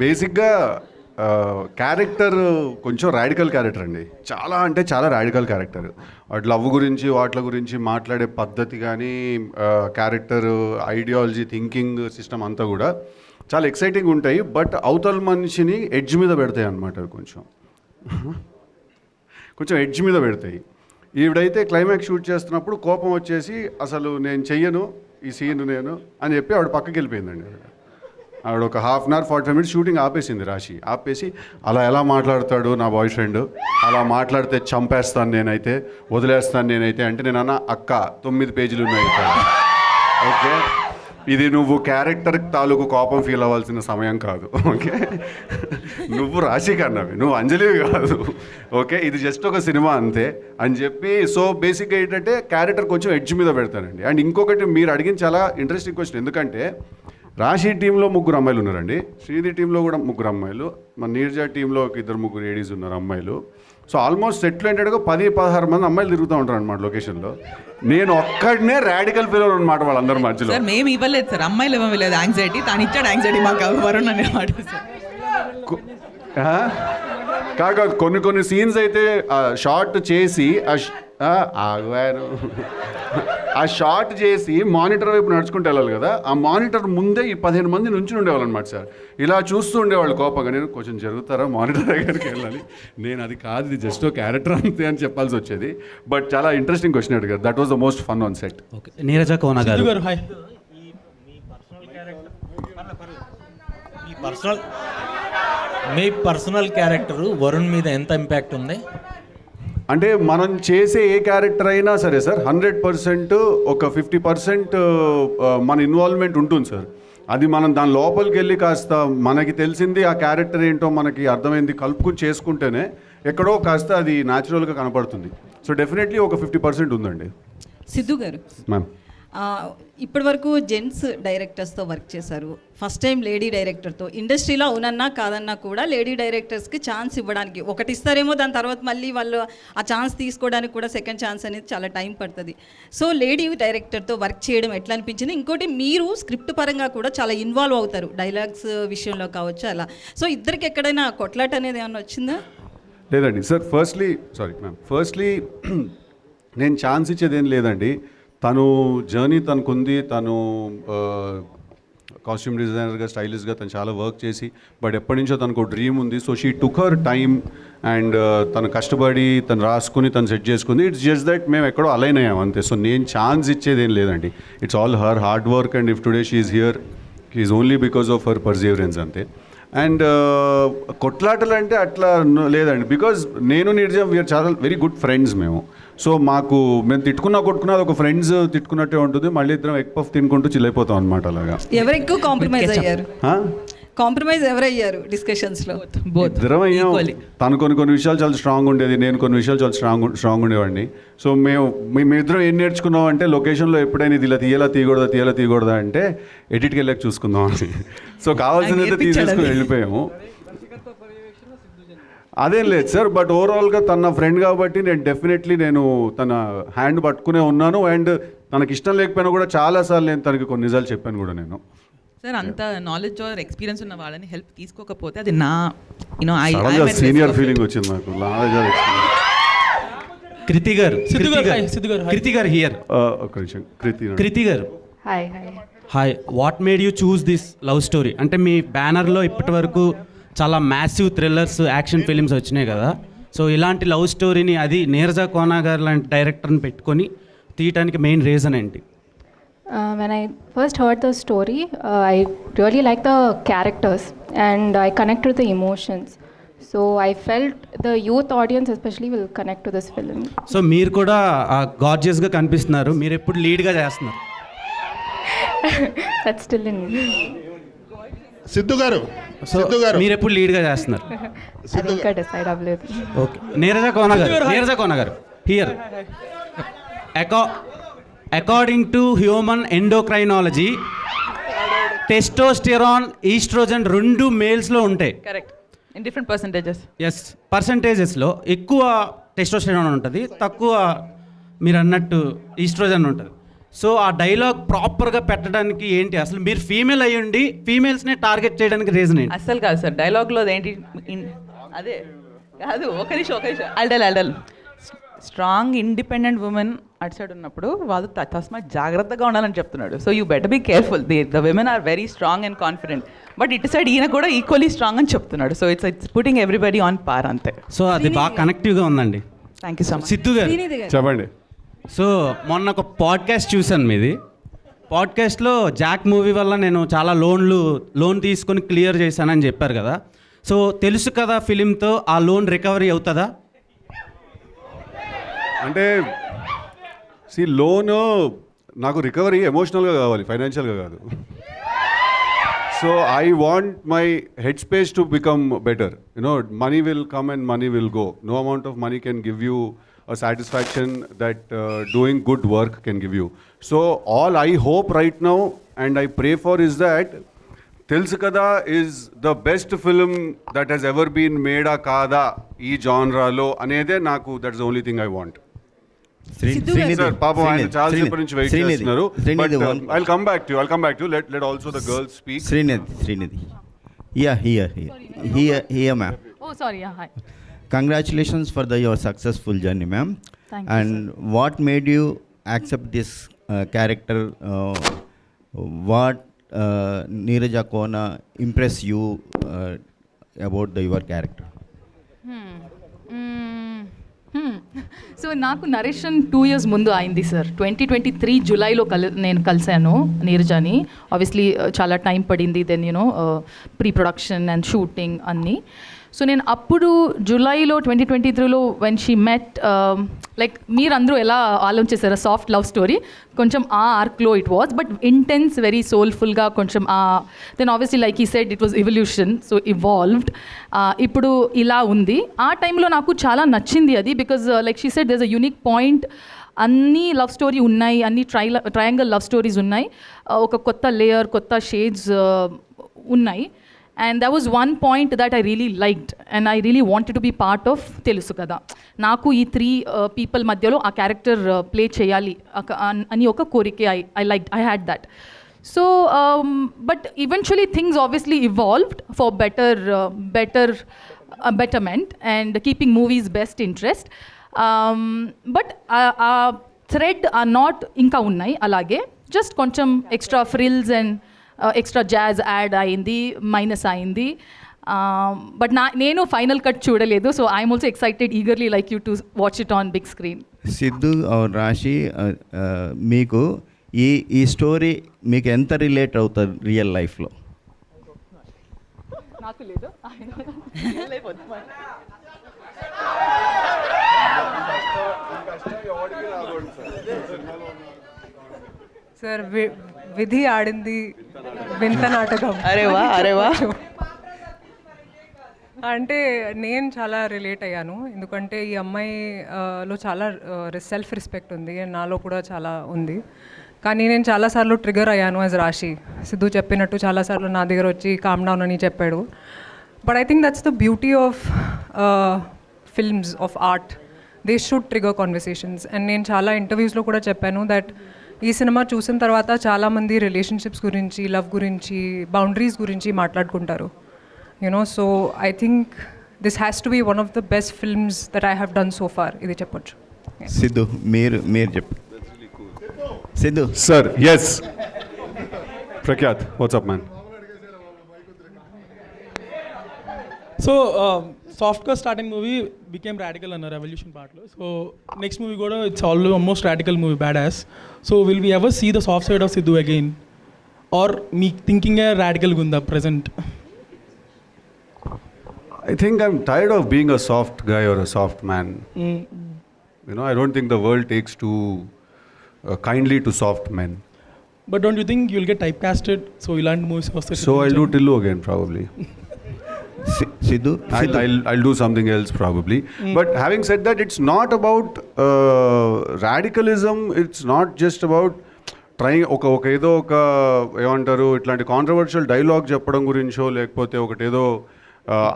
Speaker 1: బేసిక్గా క్యారెక్టర్ కొంచెం రాడికల్ క్యారెక్టర్ అండి. చాలా అంటే చాలా రాడికల్ క్యారెక్టర్. వాటి లవ్ గురించి వాటి గురించి మాట్లాడే పద్ధతి కానీ, క్యారెక్టర్ ఐడియాలజీ, థింకింగ్ సిస్టమ్ అంతా కూడా చాలా ఎక్సైటింగ్ ఉంటాయి. బట్ అవతల మనిషిని ఎడ్జ్ మీద పెడతాయి అన్నమాట. అవి కొంచెం ఎడ్జ్ మీద పెడతాయి. ఈవిడైతే క్లైమాక్స్ షూట్ చేస్తున్నప్పుడు కోపం వచ్చేసి అసలు నేను చెయ్యను ఈ సీన్ నేను అని చెప్పి ఆవిడ పక్కకి వెళ్ళిపోయిందండి. ఆవిడ ఒక 1/2 అవర్ 45 minutes షూటింగ్ ఆపేసింది. ఆపేసి అలా ఎలా మాట్లాడతాడు నా బాయ్ ఫ్రెండ్, అలా మాట్లాడితే చంపేస్తాను నేనైతే, వదిలేస్తాను నేనైతే అంటే నేను అన్న అక్క 9 పేజీలు ఉన్నాయి ఇక్కడ. ఓకే, ఇది నువ్వు క్యారెక్టర్ తాలూకు కోపం ఫీల్ అవ్వాల్సిన సమయం కాదు. ఓకే, నువ్వు రాశి కన్నవి, నువ్వు అంజలివి కాదు. ఓకే, ఇది జస్ట్ ఒక సినిమా అంతే అని చెప్పి. సో బేసిక్గా ఏంటంటే క్యారెక్టర్ కొంచెం ఎడ్జ్ మీద పెడతానండి. అండ్ ఇంకొకటి మీరు అడిగిన చాలా ఇంట్రెస్టింగ్ క్వశ్చన్. ఎందుకంటే రాశి టీంలో 3 అమ్మాయిలు ఉన్నారండి, శ్రీధి టీంలో కూడా 3 అమ్మాయిలు, మన నీర్జా టీంలో ఒక 2-3 లేడీస్ ఉన్నారు అమ్మాయిలు. సో ఆల్మోస్ట్ సెట్లు ఏంటంటే 10-16 మంది అమ్మాయిలు తిరుగుతూ ఉంటారు అనమాట లొకేషన్లో. నేను ఒక్కడనే రాడికల్ ఫీలర్ అనమాట వాళ్ళందరి మధ్యలో.
Speaker 4: సార్ మేము ఇవ్వలేదు సార్, అమ్మాయిలు ఇవ్వలేదు యాంగ్జైటీ, తను ఇచ్చాడు యాంగ్జైటీ మాకు వరుణ్ అనేవాడు సార్.
Speaker 1: కాక కొన్ని సీన్స్ అయితే షార్ట్ చేసి ఆగారు. ఆ షాట్ చేసి మానిటర్ వైపు నడుచుకుంటూ వెళ్ళాలి కదా, ఆ మానిటర్ ముందే ఈ 15 మంది నుంచి ఉండేవాళ్ళు అనమాట సార్. ఇలా చూస్తూ ఉండేవాళ్ళు కోపంగా. నేను కొంచెం జరుగుతారా మానిటర్ దగ్గరికి వెళ్ళాలి, నేను అది కాదు, ఇది జస్ట్ ఒక క్యారెక్టర్ అంతే అని చెప్పాల్సి వచ్చేది. బట్ చాలా ఇంట్రెస్టింగ్ క్వశ్చన్ అడిగారు. That was the most fun on set.
Speaker 14: Okay, Neeraja Kona గారు,
Speaker 5: మీ పర్సనల్ క్యారెక్టర్ వరుణ్ మీద ఎంత ఇంపాక్ట్ ఉంది?
Speaker 1: అంటే మనం చేసే ఏ క్యారెక్టర్ అయినా సరే సార్ 100% ఒక 50% మన ఇన్వాల్వ్మెంట్ ఉంటుంది సార్. అది మనం దాని లోపలికి వెళ్ళి కాస్త మనకి తెలిసింది ఆ క్యారెక్టర్ ఏంటో మనకి అర్థమైంది కలుపుకుని చేసుకుంటేనే ఎక్కడో కాస్త అది న్యాచురల్గా కనపడుతుంది. సో డెఫినెట్లీ ఒక 50% ఉందండి.
Speaker 15: సిద్ధు గారు,
Speaker 1: మ్యామ్,
Speaker 15: ఇప్పటి వరకు జెంట్స్ డైరెక్టర్స్తో వర్క్ చేశారు, ఫస్ట్ టైం లేడీ డైరెక్టర్తో. ఇండస్ట్రీలో అవునన్నా కాదన్నా కూడా లేడీ డైరెక్టర్స్కి ఛాన్స్ ఇవ్వడానికి ఒకటి ఇస్తారేమో, దాని తర్వాత మళ్ళీ వాళ్ళు ఆ ఛాన్స్ తీసుకోవడానికి కూడా సెకండ్ ఛాన్స్ అనేది చాలా టైం పడుతుంది. సో లేడీ డైరెక్టర్తో వర్క్ చేయడం ఎట్లా అనిపించింది? ఇంకోటి, మీరు స్క్రిప్ట్ పరంగా కూడా చాలా ఇన్వాల్వ్ అవుతారు, డైలాగ్స్ విషయంలో కావచ్చు అలా. సో ఇద్దరికి ఎక్కడైనా కొట్లాట అనేది ఏమన్నా వచ్చిందా?
Speaker 1: లేదండి సార్. ఫస్ట్లీ నేను ఛాన్స్ ఇచ్చేది ఏం లేదండి. తను జర్నీ తనకుంది, తను కాస్ట్యూమ్ డిజైనర్గా, స్టైలిష్గా తను చాలా వర్క్ చేసి, బట్ ఎప్పటి నుంచో తనకు డ్రీమ్ ఉంది. So she took her time and తను కష్టపడి తను రాసుకుని తను సెట్ చేసుకుంది. ఇట్స్ జస్ట్ దట్ మేము ఎక్కడో అలైన్ అయ్యాం అంతే. సో నేను ఛాన్స్ ఇచ్చేది ఏం లేదండి. It's all her hard work and if today she is here is only because of her Perseverance అంతే. అండ్ కొట్లాటలు అంటే అట్లా లేదండి. బికాజ్ నేను నిర్జం వీఆర్ చాలా వెరీ గుడ్ ఫ్రెండ్స్ మేము. సో మేము కొట్టుకున్నా అది ఒక ఫ్రెండ్స్ తిట్టుకున్నట్టే ఉంటుంది. మళ్ళీ ఇద్దరం ఎగ్ పఫ్ తినుకుంటూ చిల్లైపోతాం అనమాట. అలాగా
Speaker 15: ఎవరు ఎక్కువ కాంప్రమైజ్ అయ్యారు? కాంప్రమైజ్ ఎవరయ్యారు డిస్కషన్స్లో?
Speaker 1: ఇద్దరం అయ్యాం. తను కొన్ని విషయాలు చాలా స్ట్రాంగ్ ఉండేది, నేను కొన్ని విషయాలు చాలా స్ట్రాంగ్ ఉండేవాడిని. సో మేమిద్దరం ఏం నేర్చుకున్నాం అంటే, లొకేషన్లో ఎప్పుడైనా ఇది ఇలా తీయకూడదా అంటే ఎడిట్కి వెళ్ళాక చూసుకుందాం అని. సో కావాల్సిందైతే తీసేసుకుని వెళ్ళిపోయాము. అదేం లేదు సార్. బట్ ఓవరాల్గా తన ఫ్రెండ్ కాబట్టి నేను తన హ్యాండ్ పట్టుకునే ఉన్నాను. అండ్ తనకి ఇష్టం లేకపోయినా కూడా చాలాసార్లు నేను తనకి కొన్ని నిజాలు చెప్పాను కూడా నేను.
Speaker 4: సార్, అంత నాలెడ్జ్ ఆర్ ఎక్స్పీరియన్స్ ఉన్న వాళ్ళని హెల్ప్ తీసుకోకపోతే అది నా
Speaker 1: సీనియర్ ఫీలింగ్ వచ్చింది నాకు.
Speaker 14: కృతి గారు హియర్. కృతి గారు, hi. What made you choose this love story? అంటే మీ బ్యానర్లో ఇప్పటి వరకు చాలా మ్యాసివ్ థ్రిల్లర్స్, యాక్షన్ ఫిలిమ్స్ వచ్చినాయి కదా. సో ఇలాంటి లవ్ స్టోరీని, అది నీరజ కోన గారు లాంటి డైరెక్టర్ని పెట్టుకొని తీయటానికి మెయిన్ రీజన్ ఏంటి?
Speaker 9: When I first heard the story, I really liked the characters and I connected with the emotions. So I felt the youth audience especially will connect to this film.
Speaker 14: So మీరు కూడా గార్జియస్గా కనిపిస్తున్నారు. మీరు ఎప్పుడు లీడ్గా చేస్తున్నారు?
Speaker 9: That's still in me.
Speaker 3: Siddhu గారు,
Speaker 14: మీరు ఎప్పుడు లీడ్గా చేస్తున్నారు?
Speaker 9: ఇంకా డిసైడ్ అవ్వలేదు.
Speaker 14: ఓకే, నీరజ కోన గారు here. According to human endocrinology, testosterone, oestrogen రెండు మేల్స్లో ఉంటాయి.
Speaker 4: Correct. In different percentages.
Speaker 14: Yes, పర్సంటేజెస్లో ఎక్కువ టెస్టోస్టెరాన్ ఉంటుంది, తక్కువ మీరు అన్నట్టు ఈస్ట్రోజన్ ఉంటుంది. సో ఆ డైలాగ్ ప్రాపర్గా పెట్టడానికి ఏంటి? అసలు మీరు ఫీమేల్ అయ్యండి ఫీమేల్స్నే టార్గెట్ చేయడానికి రీజన్ ఏంటి?
Speaker 4: అసలు కాదు సార్, డైలాగ్లో ఏంటి అదే కాదు. ఒక నిమిషం అల్డల్ స్ట్రాంగ్ ఇండిపెండెంట్ ఉమెన్ అటు సైడ్ ఉన్నప్పుడు వాళ్ళు తస్మా జాగ్రత్తగా ఉండాలని చెప్తున్నాడు. So you better be careful. The women are very strong and confident. But ఇటు సైడ్ ఈయన కూడా ఈక్వల్లీ స్ట్రాంగ్ అని చెప్తున్నాడు. So it's putting everybody on par అంతే.
Speaker 14: సో అది బాగా కనెక్టివ్గా ఉందండి.
Speaker 4: Thank you so much.
Speaker 14: Siddhu గారు
Speaker 1: చెప్పండి.
Speaker 14: సో మొన్న ఒక పాడ్కాస్ట్ చూశాను మీది. పాడ్కాస్ట్లో జాక్ మూవీ వల్ల నేను చాలా లోన్ తీసుకొని క్లియర్ చేశానని చెప్పారు కదా. సో తెలుసు కదా ఫిలింతో ఆ లోన్ రికవరీ అవుతుందా?
Speaker 1: అంటే లోను నాకు రికవరీ ఎమోషనల్గా కావాలి, ఫైనాన్షియల్గా కాదు. So I want my head space to become better. Money will come and money will go. No amount of money can give you a satisfaction that doing good work can give you. So all I hope right now and I pray for is that Telusu Kada is the best film that has ever been made a kada ee genre lo anede naku, that's the only thing I want. Sir, Papa, I am Charles Prince wait chestunaru, but I'll come back to you. Let also the girls speak.
Speaker 16: Srinidhi. Here ma'am.
Speaker 17: Oh sorry, yeah, hi.
Speaker 16: congratulations for your successful journey, ma'am.
Speaker 9: Thank you,
Speaker 16: And what made you accept this character? What Neeraja Kona impress you about your character?
Speaker 17: So నాకు narration 2 years ముందు అయింది sir. 2023 జూలైలో నేను కలిశాను నీరజాని. Obviously చాలా time పడింది, then pre production and shooting అన్నీ. సో నేను అప్పుడు జూలైలో 2023లో వెన్ షీ మెట్, లైక్ మీరందరూ ఎలా ఆలోచించారు సాఫ్ట్ లవ్ స్టోరీ, కొంచెం ఆ ఆర్క్లో it was, but intense very సోల్ఫుల్గా కొంచెం దెన్ ఆబ్వియస్లీ లైక్ ఈ said it was evolution, so evolved. ఇప్పుడు ఇలా ఉంది. ఆ టైంలో నాకు చాలా నచ్చింది అది, because like she said there is a unique point. అన్ని లవ్ స్టోరీ ఉన్నాయి, అన్ని ట్రయాంగిల్ లవ్ స్టోరీస్ ఉన్నాయి, ఒక కొత్త లేయర్, కొత్త షేడ్స్ ఉన్నాయి. And that was one point that I really liked and I really wanted to be part of Telusu Kada. Naku ee 3 people madhyalo aa character play cheyali ani oka korike I liked, I had that. So but eventually things obviously evolved for betterment and keeping movies best interest. But thread are not inka unnai alage, just koncham extra frills and extra jazz add అయింది, minus అయింది. But నేను final cut చూడలేదు, so I'm also excited eagerly like you to watch it on big screen.
Speaker 16: Siddhu or Raashi, మీకు ఈ story మీకు ఎంత relate అవుతుంది real లైఫ్లో?
Speaker 17: నాకు లేదు.
Speaker 11: సార్ విధి ఆడింది వింత నాటకం.
Speaker 4: అరే వా
Speaker 11: అంటే నేను చాలా రిలేట్ అయ్యాను, ఎందుకంటే ఈ అమ్మాయిలో చాలా సెల్ఫ్ రెస్పెక్ట్ ఉంది అండ్ నాలో కూడా చాలా ఉంది. కానీ నేను చాలాసార్లు ట్రిగర్ అయ్యాను యాజ్ రాశి. సిద్ధు చెప్పినట్టు చాలాసార్లు నా దగ్గర వచ్చి కామ్ డౌన్ అని చెప్పాడు. But I think that's the beauty of films, of art. They should trigger conversations. And నేను చాలా ఇంటర్వ్యూస్లో కూడా చెప్పాను దట్ ఈ సినిమా చూసిన తర్వాత చాలామంది రిలేషన్షిప్స్ గురించి, లవ్ గురించి, బౌండరీస్ గురించి మాట్లాడుకుంటారు. So I think this has to be one of the best films that I have done so far. ఇది చెప్పొచ్చు.
Speaker 16: సిద్ధు మీరు చెప్పు. Siddhu
Speaker 1: sir. Yes Prakhyath, what's up man.
Speaker 18: So సాఫ్ట్గా స్టార్టింగ్ మూవీ బికేమ్ రాడికల్ అన్నారు రెవల్యూషన్ పార్ట్లో. సో నెక్స్ట్ మూవీ కూడా it's almost radical movie, badass. So will we ever see the soft side of Siddhu again, or మీ థింకింగే రాడికల్గా ఉందా present?
Speaker 1: I think I'm tired of being a soft guy or a soft man. I don't think the world takes too kindly to soft men.
Speaker 18: But don't you think you'll get typecasted? So ilanti movies vaste.
Speaker 1: So I'll do Tillu again probably.
Speaker 16: Sidhu?
Speaker 1: I'll do something else probably. But having said that, it's not about radicalism. It's not just about trying ఒక ఏదో ఒక ఏమంటారు ఇట్లాంటి controversial dialogue చెప్పడం గురించో, లేకపోతే ఒకటేదో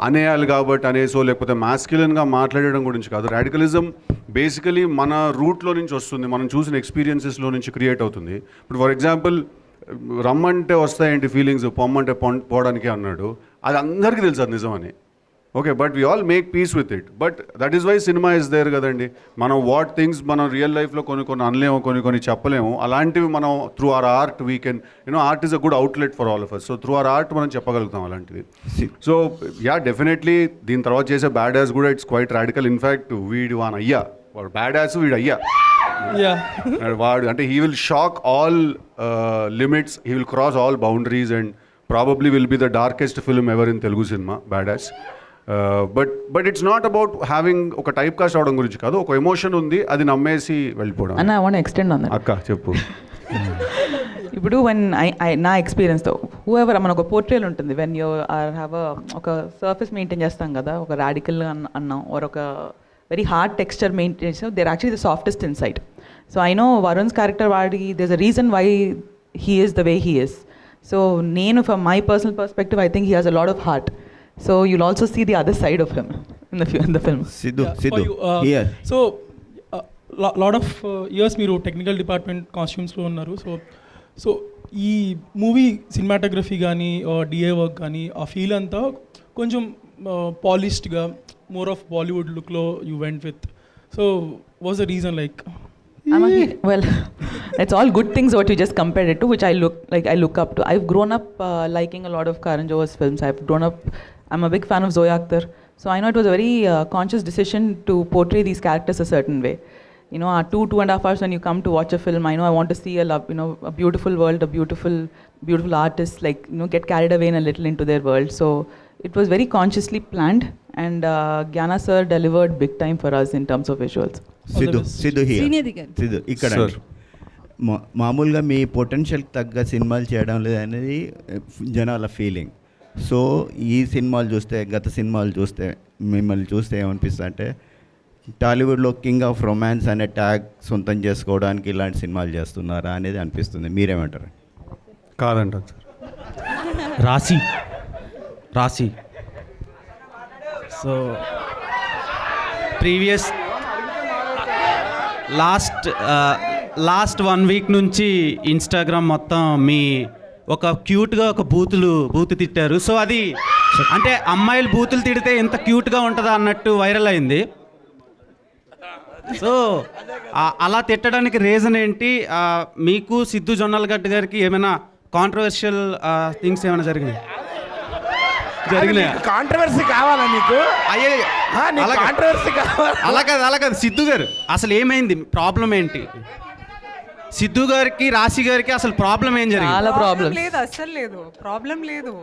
Speaker 1: అనేయాలి కాబట్టి అనేసో, లేకపోతే మాస్క్యులన్గా మాట్లాడడం గురించి కాదు. రాడికలిజం బేసికలీ మన రూట్లో నుంచి వస్తుంది, మనం చూసిన ఎక్స్పీరియన్సెస్లో నుంచి క్రియేట్ అవుతుంది. ఇప్పుడు ఫర్ ఎగ్జాంపుల్ రమ్మంటే వస్తాయేంటి ఫీలింగ్స్, పొమ్మంటే పోవడానికి అన్నాడు. అది అందరికీ తెలుసు అది నిజమని. Okay, but we all make peace with it. But that is why cinema is there కదండి. మనం వాట్ థింగ్స్ మనం రియల్ లైఫ్లో కొన్ని అనలేము, కొన్ని చెప్పలేము. అలాంటివి మనం through our art we can art is a good outlet for all of us. So through our art మనం చెప్పగలుగుతాం అలాంటివి. సో యా, డెఫినెట్లీ దీని తర్వాత చేసే బ్యాడ్ యాస్ కూడా ఇట్స్ క్వైట్ రాడికల్. ఇన్ఫ్యాక్ట్ వీడు వాన్ అయ్యా, వాడు బ్యాడ్ యాస్ వీడు అయ్యా. వాడు అంటే he will shock all limits, he will cross all boundaries and probably will be the darkest film ever in Telugu cinema, bad as. But it's not about having ఒక type cast అవడం గురించి కాదు. ఒక emotion ఉంది, అది నమ్మేసి వెళ్ళిపోవడం.
Speaker 4: అన్న I want extend on that.
Speaker 1: అక్క చెప్పు.
Speaker 4: ఇప్పుడు వెన్ నా ఎక్స్పీరియన్స్తో హూఎవర్ మన ఒక పోర్ట్రేల్ ఉంటుంది, వెన్ యూ హ్యావ్ ఒక సర్ఫేస్ మెయింటైన్ చేస్తాం కదా, ఒక రాడికల్ అన్నాం ఆర్ ఒక వెరీ హార్డ్ టెక్స్చర్ మెయింటైన్ చేస్తాం, there actually the softest inside. So I know Varun's character వాడికి there is a reason why he is the way he is. So నేను from my personal perspective I think he has a lot of heart. So you'll also see the other side of him in the film.
Speaker 16: Sidhu,
Speaker 18: here. So lot of years మీరు technical department కాస్ట్యూమ్స్లో ఉన్నారు. So ఈ movie cinematography కానీ DA work కానీ ఆ feel అంతా కొంచెం పాలిష్డ్గా
Speaker 6: more of Bollywood look lo you went with. So what's the reason like?
Speaker 4: Well, it's all good things what you just compared it to, which I look up to. I've grown up liking a lot of Karan Johar's films. I'm a big fan of Zoya Akhtar. So I know it was a very conscious decision to portray these characters a certain way. You know, 2.5 hours when you come to watch a film, I know I want to see a beautiful world, a beautiful artist, like, you know, get carried away a little into their world. So it was very consciously planned, and Gyana sir delivered big time for us in terms of visuals.
Speaker 16: Siddhu ఇక్కడ మామూలుగా మీ పొటెన్షియల్కి తగ్గ సినిమాలు చేయడం లేదనేది జనాల feeling. So ఈ సినిమాలు చూస్తే, గత సినిమాలు చూస్తే, మిమ్మల్ని చూస్తే ఏమనిపిస్తుంది అంటే టాలీవుడ్లో కింగ్ ఆఫ్ రొమాన్స్ అనే ట్యాగ్ సొంతం చేసుకోవడానికి ఇలాంటి సినిమాలు చేస్తున్నారా అనేది అనిపిస్తుంది. మీరేమంటారు?
Speaker 1: కాదంటారు
Speaker 14: సార్. రాశి సో ప్రీవియస్ లాస్ట్ 1 వీక్ నుంచి ఇన్స్టాగ్రామ్ మొత్తం మీ ఒక క్యూట్గా ఒక బూతు తిట్టారు. సో అది అంటే అమ్మాయిలు బూతులు తిడితే ఎంత క్యూట్గా ఉంటుందా అన్నట్టు వైరల్ అయింది. సో అలా తిట్టడానికి రీజన్ ఏంటి? మీకు సిద్ధు జొన్నలగడ్డ గారికి ఏమైనా కాంట్రవర్షియల్ థింగ్స్ ఏమైనా జరిగినాయి?
Speaker 19: కాంట్రవర్సీ కావాలా నీకు?
Speaker 14: అలా కాదు సిద్ధు గారు, అసలు ఏమైంది? ప్రాబ్లం ఏంటి? సిద్ధు గారికి రాశి గారికి అసలు ప్రాబ్లం ఏం జరిగింది?
Speaker 11: చాలా ప్రాబ్లం లేదు, అస్సలు లేదు, ప్రాబ్లం లేదు.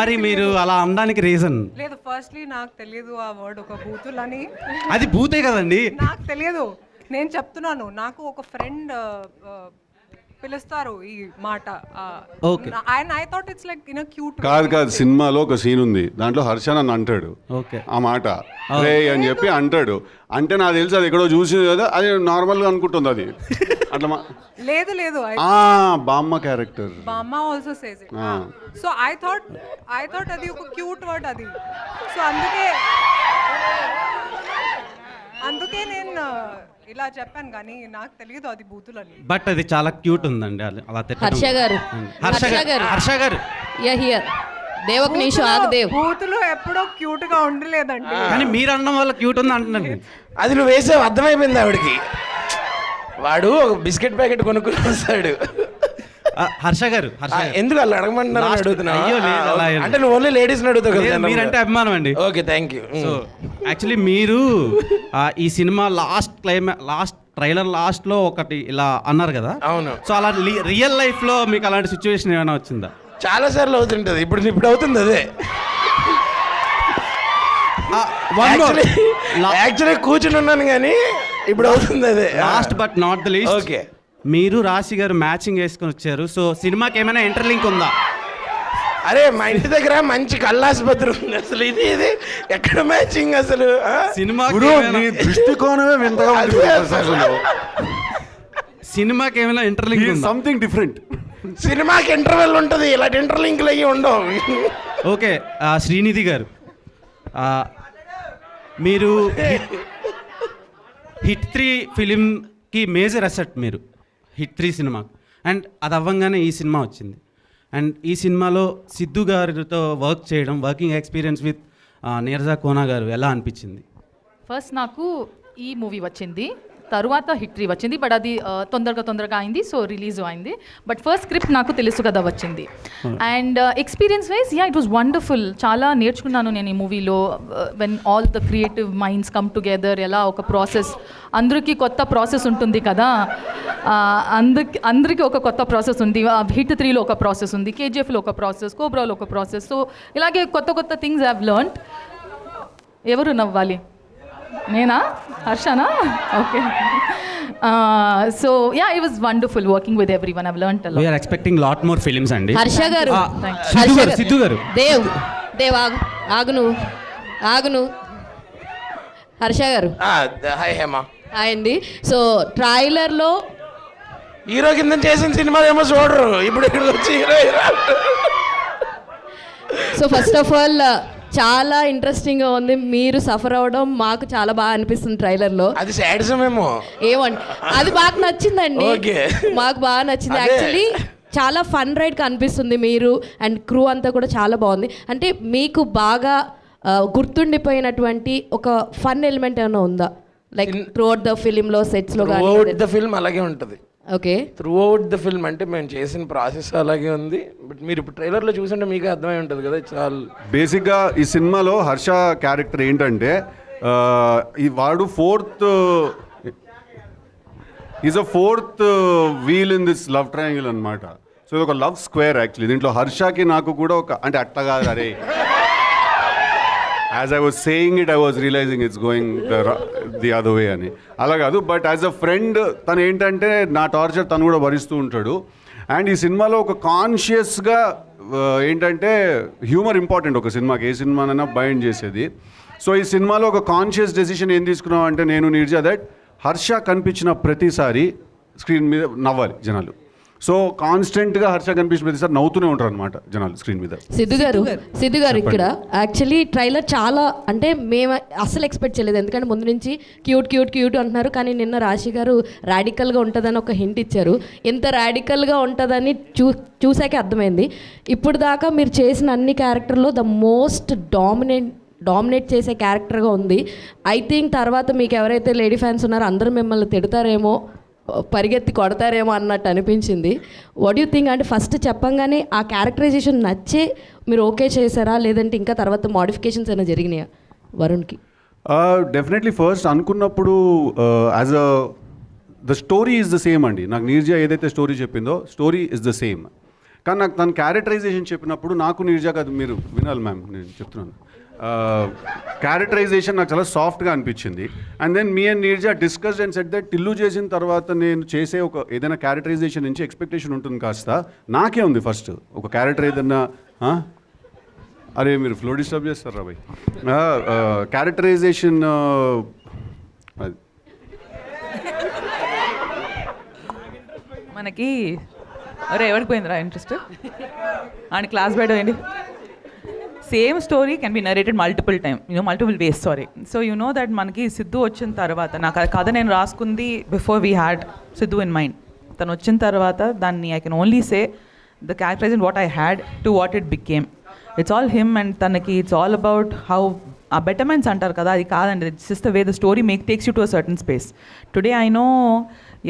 Speaker 14: మరి మీరు అలా అనడానికి రీజన్
Speaker 11: లేదు. ఫస్ట్లీ నాకు తెలియదు ఆ వర్డ్ ఒక బూతులని.
Speaker 14: అది బూతే కదండి.
Speaker 11: నాకు తెలియదు, నేను చెప్తున్నాను. నాకు ఒక ఫ్రెండ్ పిలుస్తారు ఈ మాట. I thought it's like in a cute.
Speaker 1: కాదు సినిమాలో ఒక సీన్ ఉంది, దాంట్లో హర్ష నన్ను అంటాడు ఆ మాట రే అని చెప్పి అంటాడు. అంటే నాకు తెలుసు అది ఎక్కడో చూసింది కదా, అది నార్మల్గా అనుకుంటుంది అది అట్లా.
Speaker 11: లేదు
Speaker 1: బామ్మ క్యారెక్టర్,
Speaker 11: బామ్మ also says it. So I thought అది ఒక క్యూట్ వర్డ్ అది. సో అందుకే నేను ఇలా చెప్పాను, కానీ నాకు తెలియదు అది బూతులని.
Speaker 14: బట్ అది చాలా క్యూట్ ఉందండి అలా తిట్టడం. హర్ష గారు
Speaker 11: బూతులు ఎప్పుడో క్యూట్ గా ఉండలేదండి,
Speaker 14: కానీ మీరు అనడం వల్ల క్యూట్ ఉంది అంటున్నాను.
Speaker 19: అది నువ్వు వేసావు, అర్థమైపోయింది ఆవిడకి. వాడు ఒక బిస్కెట్ ప్యాకెట్ కొనుక్కుని వస్తాడు.
Speaker 14: హర్ష గారు
Speaker 19: ఎందుకు అలా అడగమంటున్నారు అడుగుతున్నా? అంటే నువ్వు ఓన్లీ లేడీస్ అడుగుతావు కదా?
Speaker 14: మీరంటే అభిమానం అండి.
Speaker 19: Okay, thank you.
Speaker 14: So actually మీరు ఈ సినిమా లాస్ట్ ట్రైలర్ లాస్ట్లో ఒకటి ఇలా అన్నారు కదా.
Speaker 19: అవును.
Speaker 14: సో అలా రియల్ లైఫ్లో మీకు అలాంటి సిచ్యువేషన్ ఏమైనా వచ్చిందా?
Speaker 19: చాలా సార్లు అవుతుంటుంది. ఇప్పుడు అవుతుంది అదే. యాక్చువల్లీ కూర్చుని ఉన్నాను కానీ ఇప్పుడు అవుతుంది అదే.
Speaker 14: Last but not the least,
Speaker 19: okay,
Speaker 14: మీరు రాశి గారు మ్యాచింగ్ వేసుకొని వచ్చారు. సో సినిమాకి ఏమైనా ఇంటర్లింక్ ఉందా?
Speaker 19: అరే మా ఇంటి దగ్గర మంచి కళ్ళాసుపత్రి ఉంది, అసలు ఇది ఎక్కడ మ్యాచింగ్ అసలు?
Speaker 14: సినిమా
Speaker 1: దృష్టికోణమే వింతగా ఉంది.
Speaker 14: సినిమాకి ఏమైనా ఇంటర్లింక్
Speaker 1: సంథింగ్ డిఫరెంట్.
Speaker 19: సినిమాకి ఇంటర్వెల్ ఉంటుంది, ఇలాంటి ఇంటర్లింక్లు అయ్యి ఉండవు.
Speaker 14: ఓకే, శ్రీనిధి గారు, మీరు హిట్ 3 ఫిలింకి మేజర్ అసెట్ మీరు, హిట్ 3 సినిమా. అండ్ అది అవ్వంగానే ఈ సినిమా వచ్చింది. అండ్ ఈ సినిమాలో సిద్ధు గారితో వర్క్ చేయడం, working experience with Neeraja Kona గారు ఎలా అనిపించింది?
Speaker 17: ఫస్ట్ నాకు ఈ మూవీ వచ్చింది, తరువాత హిట్ 3 వచ్చింది. బట్ అది తొందరగా అయింది, సో రిలీజ్ అయింది. బట్ ఫస్ట్ స్క్రిప్ట్ నాకు తెలుసు కదా వచ్చింది. And experience wise it was wonderful. చాలా నేర్చుకున్నాను నేను ఈ మూవీలో. When all the creative minds come together, ఎలా ఒక ప్రాసెస్, అందరికీ కొత్త ప్రాసెస్ ఉంటుంది కదా, అందరికీ ఒక కొత్త ప్రాసెస్ ఉంది. హిట్ 3లో ఒక ప్రాసెస్ ఉంది, కేజీఎఫ్లో ఒక ప్రాసెస్, కోబ్రాలో ఒక ప్రాసెస్. సో ఇలాగే కొత్త థింగ్స్ హ్యావ్ లెర్న్డ్. ఎవరు నవ్వాలి? నేనా? హర్షనా? Okay. So it was wonderful working with everyone. I've learned a lot.
Speaker 14: We are expecting lot more films అండి.
Speaker 20: హర్ష గారు,
Speaker 14: సిద్ధు గారు,
Speaker 20: దేవ్ ఆగును. హర్ష గారు,
Speaker 19: హాయ్ హేమా.
Speaker 20: హాయ్ అండి. సో ట్రైలర్లో
Speaker 19: హీరో కింద చేసిన సినిమా ఏమో చూడరు, ఇప్పుడు ఇక్కడ వచ్చి hero.
Speaker 20: So first of all చాలా ఇంట్రెస్టింగ్గా ఉంది. మీరు సఫర్ అవ్వడం మాకు చాలా బాగా అనిపిస్తుంది ట్రైలర్లో.
Speaker 19: అది సాడిజం
Speaker 20: ఏమండి, అది బాగా నచ్చిందండి, మాకు బాగా నచ్చింది. యాక్చువల్లీ చాలా ఫన్ రైడ్గా అనిపిస్తుంది. మీరు అండ్ క్రూ అంతా కూడా చాలా బాగుంది. అంటే మీకు బాగా గుర్తుండిపోయినటువంటి ఒక ఫన్ ఎలిమెంట్ ఏమైనా ఉందా? లైక్ త్రూ అవుట్ ద ఫిలింలో సెట్స్లో
Speaker 19: త్రూ అవుట్ ద ఫిల్మ్ అలాగే ఉంటుంది.
Speaker 20: Okay,
Speaker 19: throughout the film అంటే మేము చేసిన ప్రాసెస్ అలాగే ఉంది. బట్ మీరు ఇప్పుడు ట్రైలర్లో చూస్తుంటే మీకే అర్థమై ఉంటుంది కదా. చాలా
Speaker 1: బేసిక్గా ఈ సినిమాలో హర్ష క్యారెక్టర్ ఏంటంటే ఈ వాడు is a fourth wheel in this love triangle అనమాట. సో ఇది ఒక లవ్ స్క్వేర్ యాక్చువల్లీ. దీంట్లో హర్షకి నాకు కూడా ఒక అంటే అట్లా కాదు, అరే as I was saying it I was realising it's going the other way అని. అలా కాదు, బట్ యాజ్ అ ఫ్రెండ్ తను ఏంటంటే నా టార్చర్ తను కూడా భరిస్తూ ఉంటాడు. అండ్ ఈ సినిమాలో ఒక కాన్షియస్గా ఏంటంటే హ్యూమర్ ఇంపార్టెంట్ ఒక సినిమాకి, ఏ సినిమానైనా బైండ్ చేసేది. సో ఈ సినిమాలో ఒక కాన్షియస్ డెసిషన్ ఏం తీసుకున్నాం అంటే నేను నీర్జా దట్ హర్ష కనిపించిన ప్రతిసారి స్క్రీన్ మీద నవ్వాలి జనాలు. సో కాన్స్టెంట్గా హర్ష కనిపించిన ప్రతిసారి నవ్వుతూనే ఉంటారు అనమాట జనాలు స్క్రీన్ మీద.
Speaker 20: సిద్ధు గారు ఇక్కడ యాక్చువల్లీ ట్రైలర్ చాలా అంటే మేము అస్సలు ఎక్స్పెక్ట్ చేయలేదు, ఎందుకంటే ముందు నుంచి క్యూట్ అంటున్నారు. కానీ నిన్న రాశి గారు రాడికల్గా ఉంటుందని ఒక హింట్ ఇచ్చారు. ఎంత రాడికల్గా ఉంటుందని చూసాకే అర్థమైంది. ఇప్పుడు దాకా మీరు చేసిన అన్ని క్యారెక్టర్లో ద మోస్ట్ డామినేట్ చేసే క్యారెక్టర్గా ఉంది. ఐ థింక్ తర్వాత మీకు ఎవరైతే లేడీ ఫ్యాన్స్ ఉన్నారో అందరూ మిమ్మల్ని తిడతారేమో, పరిగెత్తి కొడతారేమో అన్నట్టు అనిపించింది. What you think? అంటే ఫస్ట్ చెప్పంగానే ఆ క్యారెక్టరైజేషన్ నచ్చే మీరు ఓకే చేశారా, లేదంటే ఇంకా తర్వాత మోడిఫికేషన్స్ అయినా జరిగినాయా వరుణ్కి?
Speaker 1: డెఫినెట్లీ ఫస్ట్ అనుకున్నప్పుడు as the story is the same అండి. నాకు నీర్జా ఏదైతే స్టోరీ చెప్పిందో స్టోరీ ఇస్ ద సేమ్. కానీ నాకు తన క్యారెక్టరైజేషన్ చెప్పినప్పుడు నాకు నీర్జా కాదు, మీరు వినాలి మ్యామ్, నేను చెప్తున్నాను. క్యారెక్టరైజేషన్ నాకు చాలా సాఫ్ట్గా అనిపించింది. And then me and Neerja discuss and set that Tillu చేసిన తర్వాత నేను చేసే ఒక ఏదైనా క్యారెక్టరైజేషన్ నుంచి ఎక్స్పెక్టేషన్ ఉంటుంది కాస్త. నాకే ఉంది ఫస్ట్ ఒక క్యారెక్టర్ ఏదన్నా అరే మీరు ఫ్లో డిస్టర్బ్ చేస్తారా భయ్. క్యారెక్టరైజేషన్ అది
Speaker 4: మనకి అరే ఎవరికి పోయిందిరా ఇంట్రెస్ట్ అని క్లాస్ బయట ఏంటి same story can be narrated multiple ways. So you know that మనకి సిద్ధు వచ్చిన తర్వాత నాకు ఆ కథ నేను రాసుకుంది before we had Siddhu in mind. తను వచ్చిన తర్వాత దాన్ని I can only say the characterization what I had to what it became. It's all him and తనకి ఇట్స్ ఆల్ అబౌట్ హౌ ఆ బెటర్మెంట్స్ అంటారు కదా, అది కాదండి. It's just the way the story takes you to a certain space. Today I know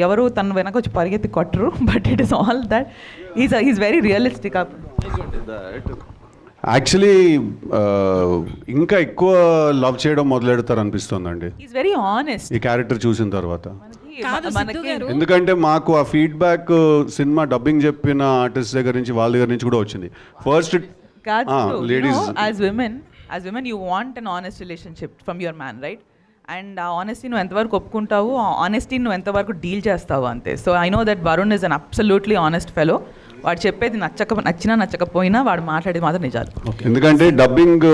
Speaker 4: ఎవరు తను వెనక వచ్చి పరిగెత్తి కొట్టరు, but it is all that is very realistic.
Speaker 1: Actually ఇంకా ఎక్కువ లవ్ చేయడం మొదలెడతారు అనిపిస్తుందండి
Speaker 4: ఈజ్ వెరీ ఆనెస్ట్
Speaker 1: ఈ క్యారెక్టర్ చూసిన తర్వాత. ఎందుకంటే మాకు ఆ ఫీడ్బ్యాక్ సినిమా డబ్బింగ్ చెప్పిన ఆర్టిస్ట్ దగ్గర నుంచి వాళ్ళ దగ్గర నుంచి కూడా వచ్చింది. First ladies
Speaker 4: as women you want an honest relationship from your man, right? And ఆ ఆనెస్టీ నువ్వు ఎంతవరకు ఒప్పుకుంటావు, ఆ ఆనెస్టీ నువ్వు ఎంతవరకు డీల్ చేస్తావు అంతే. So I know that Varun is an absolutely honest fellow. వాడు చెప్పేది నచ్చినా నచ్చకపోయినా వాడు మాట్లాడేది మాత్రం నిజాలు.
Speaker 1: ఎందుకంటే డబ్బింగ్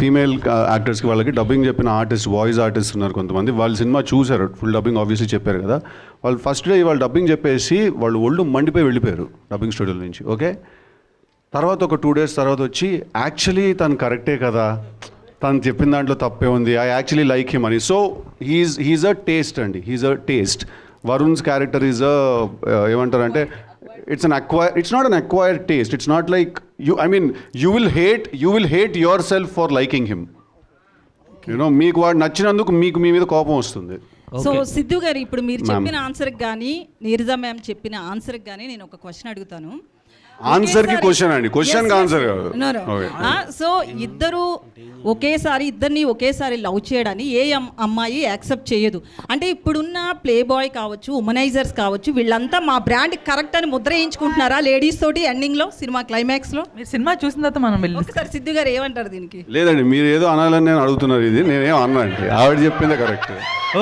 Speaker 1: ఫీమేల్ యాక్టర్స్కి వాళ్ళకి డబ్బింగ్ చెప్పిన ఆర్టిస్ట్, వాయిస్ ఆర్టిస్ట్ ఉన్నారు కొంతమంది. వాళ్ళు సినిమా చూశారు, ఫుల్ డబ్బింగ్ ఆబ్వియస్లీ చెప్పారు కదా. వాళ్ళు ఫస్ట్ డే వాళ్ళు డబ్బింగ్ చెప్పేసి వాళ్ళు ఒళ్ళు మండిపోయి వెళ్ళిపోయారు డబ్బింగ్ స్టూడియో నుంచి. ఓకే, తర్వాత ఒక 2 days తర్వాత వచ్చి యాక్చువల్లీ తను కరెక్టే కదా, తను చెప్పిన దాంట్లో తప్పే ఉంది, ఐ యాక్చువల్లీ లైక్ హిమ్ అని. సో హీజ్ అ టేస్ట్ అండి, he's a taste. Varun's character is a ఏమంటారంటే it's not an acquired taste. It's not like you will hate yourself for liking him. You know, మీకు వాడు నచ్చినందుకు మీకు మీ మీద కోపం వస్తుంది.
Speaker 15: So Siddhu గారు ఇప్పుడు మీరు చెప్పిన ఆన్సర్కి కానీ నీరజా మ్యామ్ చెప్పిన ఆన్సర్కి కానీ నేను ఒక క్వశ్చన్ అడుగుతాను.
Speaker 1: ఆన్సర్కి క్వశ్చన్ అండి, క్వశ్చన్కి ఆన్సర్ కాదు.
Speaker 15: సో ఇద్దరిని ఒకేసారి లవ్ చేయడాన్ని ఏ అమ్మాయి యాక్సెప్ట్ చేయదు. అంటే ఇప్పుడున్న ప్లే బాయ్ కావచ్చు, ఉమనైజర్స్ కావచ్చు, వీళ్ళంతా మా బ్రాండ్ కరెక్ట్ అని ముద్ర వేయించుకుంటున్నారా లేడీస్ తోటి ఎండింగ్లో సినిమా క్లైమాక్స్లో?
Speaker 4: మీరు సినిమా చూసిన తర్వాత మనం
Speaker 15: ఒకసారి సిద్ధు గారు ఏమంటారు దీనికి?
Speaker 1: లేదండి, మీరు ఏదో అనాలని నేను అడుగుతున్నారు, ఇది నేనేం అన్నా అండి, ఆవిడ చెప్పిందే కరెక్ట్.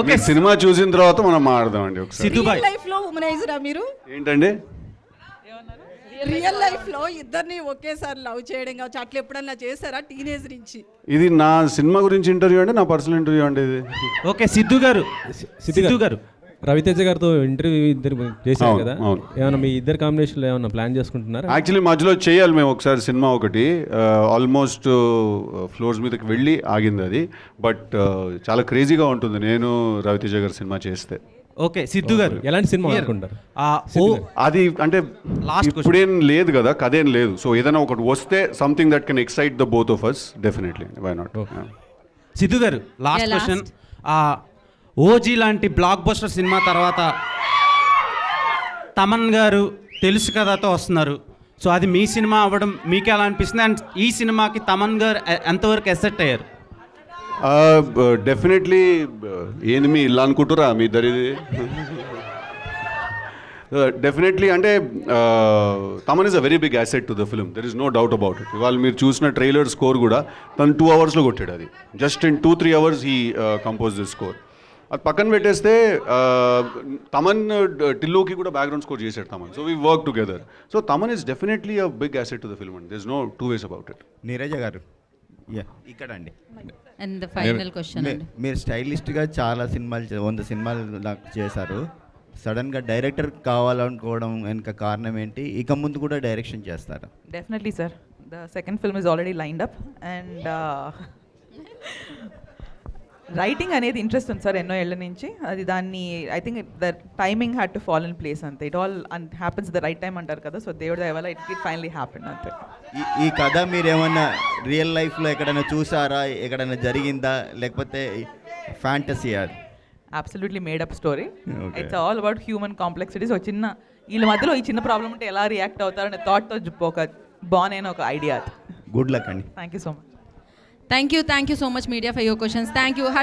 Speaker 1: ఓకే, సినిమా చూసిన తర్వాత మనం మాట్లాడదామండి ఒకసారి.
Speaker 15: రియల్ లైఫ్లో ఉమనైజరా మీరు?
Speaker 1: ఏంటండి
Speaker 15: రియల్ లైఫ్ లో ఇద్దరిని ఒకేసారి లవ్ చేయడం కావచ్చు, అట్లా ఎప్పుడన్నా చేశారా టీనేజ్ నుంచి?
Speaker 1: ఇది నా సినిమా గురించి ఇంటర్వ్యూ అండి, నా పర్సనల్ ఇంటర్వ్యూ అండి ఇది.
Speaker 14: ఓకే, సిద్ధు గారు
Speaker 10: రవితేజ గారితో ఇంటర్వ్యూ ఇద్దరు చేశారు కదా, ఏమన్నా మీ ఇద్దరు కాంబినేషన్లో ఏమన్నా ప్లాన్ చేసుకుంటున్నారా?
Speaker 1: యాక్చువల్లీ మధ్యలో చేయాలి మేము ఒకసారి సినిమా ఒకటి, ఆల్మోస్ట్ ఫ్లోర్స్ మీదకి వెళ్ళి ఆగింది అది. బట్ చాలా క్రేజీగా ఉంటుంది నేను రవితేజ గారి సినిమా చేస్తే.
Speaker 14: ఓకే సిద్ధు గారు
Speaker 10: ఎలాంటి సినిమా
Speaker 14: Here.
Speaker 10: అనుకుంటారు?
Speaker 1: అది అంటే
Speaker 14: Last
Speaker 1: ఇప్పుడేం లేదు కదా, కథేం లేదు. సో ఏదైనా ఒకటి వస్తే something that can excite the both of us, definitely, why not.
Speaker 14: Siddhu గారు లాస్ట్
Speaker 21: Yeah,
Speaker 14: క్వశ్చన్. ఓజీ లాంటి బ్లాక్ బస్టర్ సినిమా తర్వాత తమన్ గారు తెలుసు కథతో వస్తున్నారు. సో అది మీ సినిమా అవ్వడం మీకు ఎలా అనిపిస్తుంది? అండ్ ఈ సినిమాకి తమన్ గారు ఎంతవరకు ఎసెట్ అయ్యారు?
Speaker 1: డెఫినెట్లీ. ఏంది మీ ఇల్లు అనుకుంటురా మీ ఇద్దరిది? డెఫినెట్లీ అంటే Thaman is a very big asset to the film, there is no doubt about it. ఇవాళ మీరు చూసిన ట్రైలర్ స్కోర్ కూడా తను 2 అవర్స్లో కొట్టాడు. అది just in 2-3 hours he compose this score. అది పక్కన పెట్టేస్తే తమన్ టిల్లుకి కూడా బ్యాక్గ్రౌండ్ స్కోర్ చేశాడు Thaman. So we work together. So Thaman is definitely a big asset to the film and there is no 2 ways about it.
Speaker 16: Neeraja garu ఇక్కడ అండి.
Speaker 21: అండ్ ఫైనల్ క్వశ్చన్ అండి.
Speaker 16: మీరు స్టైలిస్ట్గా చాలా సినిమాలు 100 సినిమాలు నాకు చేశారు. సడన్గా డైరెక్టర్ కావాలనుకోవడం వెనుక కారణం ఏంటి? ఇక ముందు కూడా డైరెక్షన్ చేస్తారా?
Speaker 4: Definitely sir. The second film is already lined up and writing అనేది ఇంట్రెస్ట్ ఉంది సార్ ఎన్నో ఏళ్ళ నుంచి. అది దాన్ని I think the timing had to fall in place అంతే. It all happens the right time అంటారు కదా. సో దేవుడి దయ వల్ల ఇట్ ఫైనలీ హ్యాపెన్ అంతే.
Speaker 16: ఈ కథ మీరు ఏమన్నా రియల్ లైఫ్లో ఎక్కడైనా చూసారా? ఎక్కడైనా జరిగిందా లేకపోతే ఫ్యాంటసీ? అది
Speaker 4: absolutely made up story. It's all about human complexities. ఒక చిన్న వీళ్ళ మధ్యలో ఈ చిన్న ప్రాబ్లం ఉంటే ఎలా రియాక్ట్ అవుతారనే థాట్తో ఒక బాగునైన ఒక ఐడియా.
Speaker 16: గుడ్ లక్ అండి.
Speaker 4: Thank you so much.
Speaker 21: Thank you so much media for your questions. Thank you.